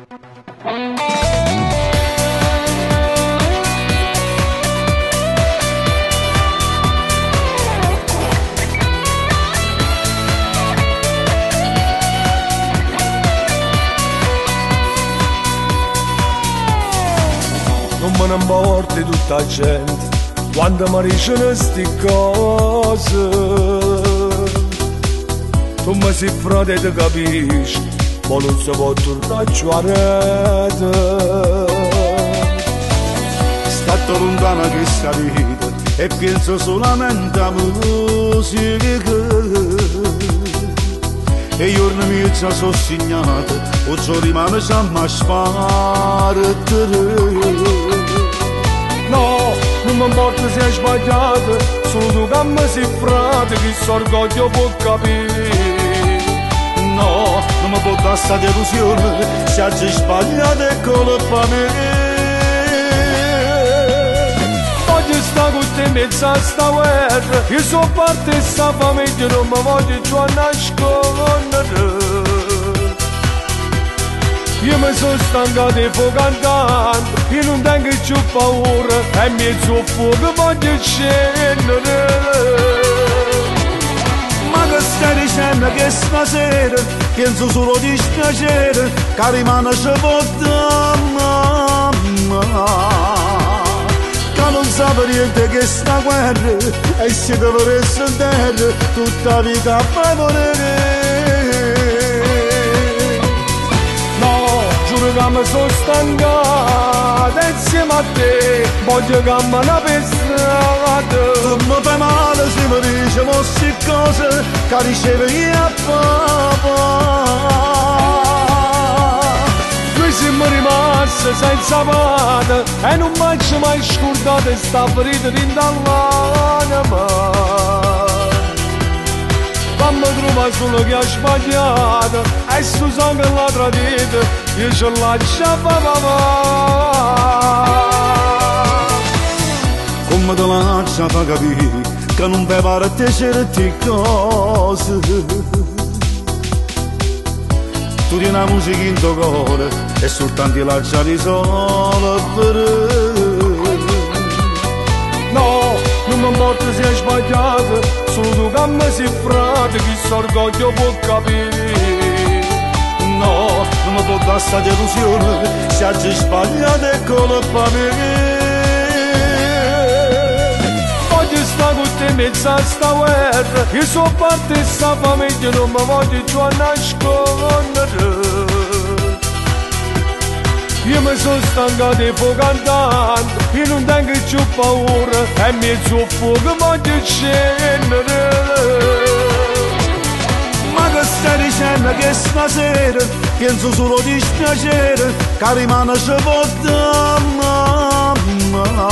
Non me ne importa di tutta la gente quando mi dicono sti cose. Tu mi sei frate e ti capisci, ma non si può tornare giù a rete. Stato lontana questa vita e penso solamente a musica. E i giorni miei già sono segnati, oggi rimane sempre a spartere. No, non mi importa se hai sbagliato, solo tu che mi sei frate, che s'orgoglio può capire. No, non mi può dare sta delusione, se hai sbagliato è colpa mia. Voglio stare con te in mezzo a sta guerra, io sono parte di sta famiglia, non mi voglio più nascondere. Io mi sono stancato di cantando, io non tengo più paura, e in mezzo al fuoco voglio scendere. Ma che stai dicendo che stasera penso solo di dispiacere, che rimane scivolta mamma. Che non sape niente che sta guerra, e se dovresti in terra tutta la vita a favorire. Che mi sono stancato insieme a te, voglio che mi ne pensate. Tu mi fai male se mi dici mosse cose che ricevi a papà. Noi siamo rimasti senza pane e non mi ci mai scordato sta ferita dentro l'anima. Fammi trovare solo chi ha sbagliato e su sangue l'ha tradito, io ce lascio papà. Come te lascia fa capire che non mi pare a te certe cose. Tu tieni la musica in tuo cuore e soltanto ti lascia risolvere. No, non mi importa se hai sbagliato, solo tu che mi sei frate, che s'orgoglio può capire. No, non mi può dare sta delusione, se hai sbagliato è colpa mia. Voglio stare con te in mezzo a sta guerra, io sono parte di sta famiglia, non mi voglio più nascondere. Io mi sono stancato di cantando, io non tengo più paura, e in mezzo al fuoco voglio scendere. Ma che stai dicendo che stasera penso solo di dispiacere, che rimane scivolta mamma.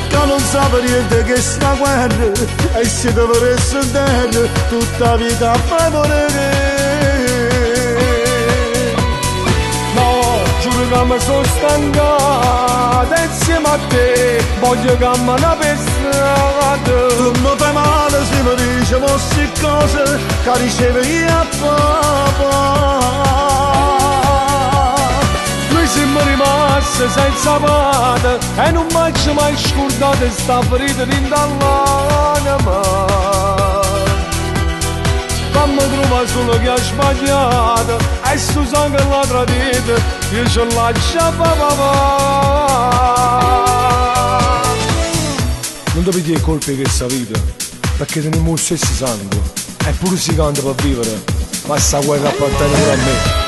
Che non sape niente che sta guerra, e se dovresti in terra tutta la vita a favorire. Che mi sono stancato insieme a te, voglio che mi ne pensate. Tu mi fai male se mi dici mosse cose che ricevi a papà. Noi siamo rimasti senza pane e non mi ci mai scordato sta ferita dentro l'anima. Fammi trovare solo chi ha sbagliato e su sangue l'ha tradito, io ce lascio papà. Non devi dire colpe che questa vita, perché teniamo lo stesso sangue, e pure si canta per vivere, ma sta guerra appartiene pure a me.